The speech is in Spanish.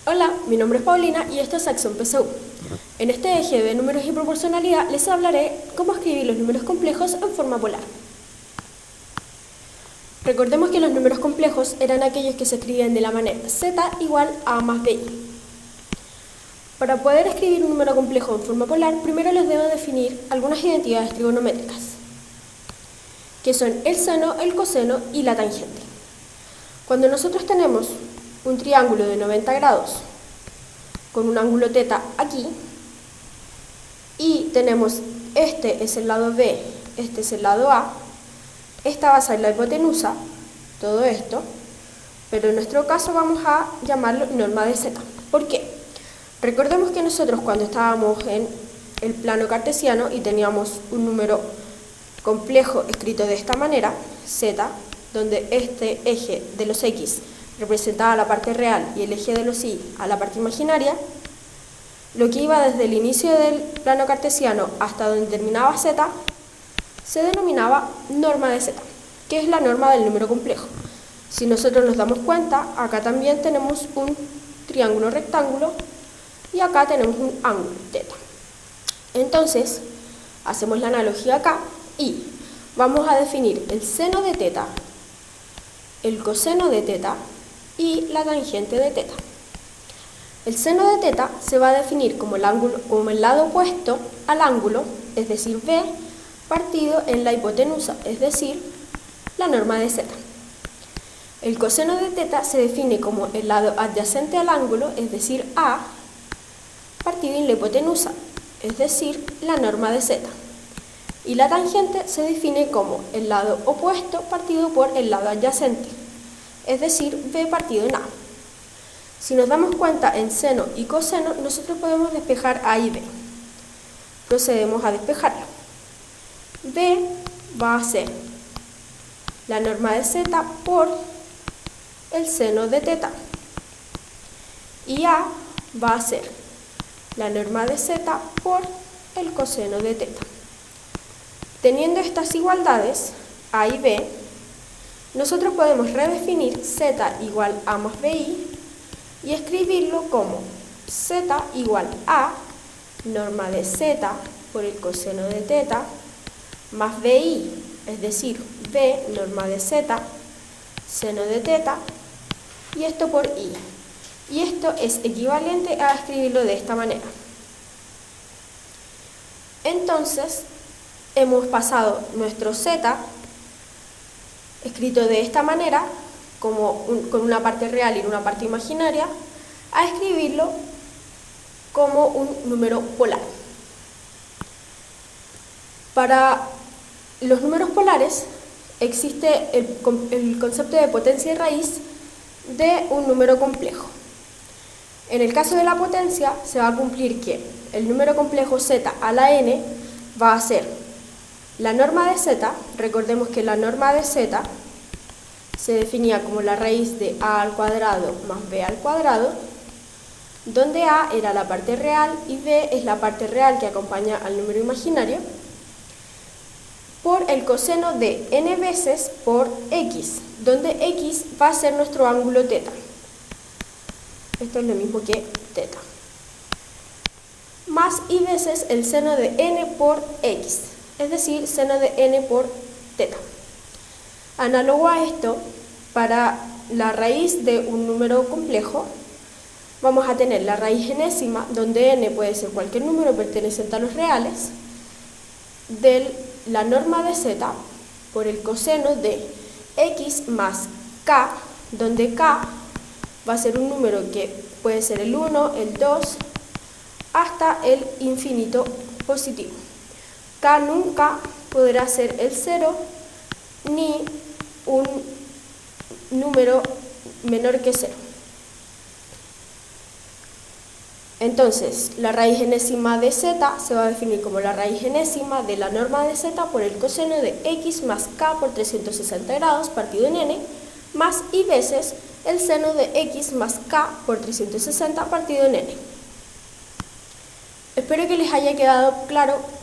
Hola, mi nombre es Paulina y esto es Acción PSU. En este eje de números y proporcionalidad les hablaré cómo escribir los números complejos en forma polar. Recordemos que los números complejos eran aquellos que se escribían de la manera z igual a más bi. Para poder escribir un número complejo en forma polar, primero les debo definir algunas identidades trigonométricas, que son el seno, el coseno y la tangente. Cuando nosotros tenemos un triángulo de 90 grados con un ángulo θ aquí, y tenemos este es el lado B, este es el lado A, esta va a ser la hipotenusa, todo esto, pero en nuestro caso vamos a llamarlo norma de z. ¿Por qué? Recordemos que nosotros cuando estábamos en el plano cartesiano y teníamos un número complejo escrito de esta manera, z, donde este eje de los x representaba la parte real y el eje de los y a la parte imaginaria, lo que iba desde el inicio del plano cartesiano hasta donde terminaba z se denominaba norma de z, que es la norma del número complejo. Si nosotros nos damos cuenta, acá también tenemos un triángulo rectángulo y acá tenemos un ángulo θ. Entonces, hacemos la analogía acá y vamos a definir el seno de θ, el coseno de θ y la tangente de θ. El seno de θ se va a definir como el lado opuesto al ángulo, es decir, b, partido en la hipotenusa, es decir, la norma de z. El coseno de θ se define como el lado adyacente al ángulo, es decir, a, partido en la hipotenusa, es decir, la norma de z. Y la tangente se define como el lado opuesto partido por el lado adyacente, es decir, b partido en a. Si nos damos cuenta en seno y coseno, nosotros podemos despejar a y b. Procedemos a despejarlo. B va a ser la norma de z por el seno de θ. Y a va a ser la norma de z por el coseno de θ. Teniendo estas igualdades, a y b, nosotros podemos redefinir z igual a más bi y escribirlo como z igual a norma de z por el coseno de θ más bi, es decir, b norma de z, seno de θ, y esto por i. Y esto es equivalente a escribirlo de esta manera. Entonces, hemos pasado nuestro z, escrito de esta manera, con una parte real y una parte imaginaria, a escribirlo como un número polar. Para los números polares existe el concepto de potencia y raíz de un número complejo. En el caso de la potencia se va a cumplir que el número complejo z a la n va a ser la norma de z. Recordemos que la norma de z se definía como la raíz de a al cuadrado más b al cuadrado, donde a era la parte real y b es la parte real que acompaña al número imaginario, por el coseno de n veces por x, donde x va a ser nuestro ángulo θ. Esto es lo mismo que θ. Más y veces el seno de n por x, es decir, seno de n por θ. Análogo a esto, para la raíz de un número complejo, vamos a tener la raíz enésima, donde n puede ser cualquier número perteneciente a los reales, de la norma de z por el coseno de x más k, donde k va a ser un número que puede ser el 1, el 2, hasta el infinito positivo. K nunca podrá ser el 0 ni un número menor que 0. Entonces, la raíz enésima de z se va a definir como la raíz enésima de la norma de z por el coseno de x más k por 360 grados partido en n, más y veces el seno de x más k por 360 partido en n. Espero que les haya quedado claro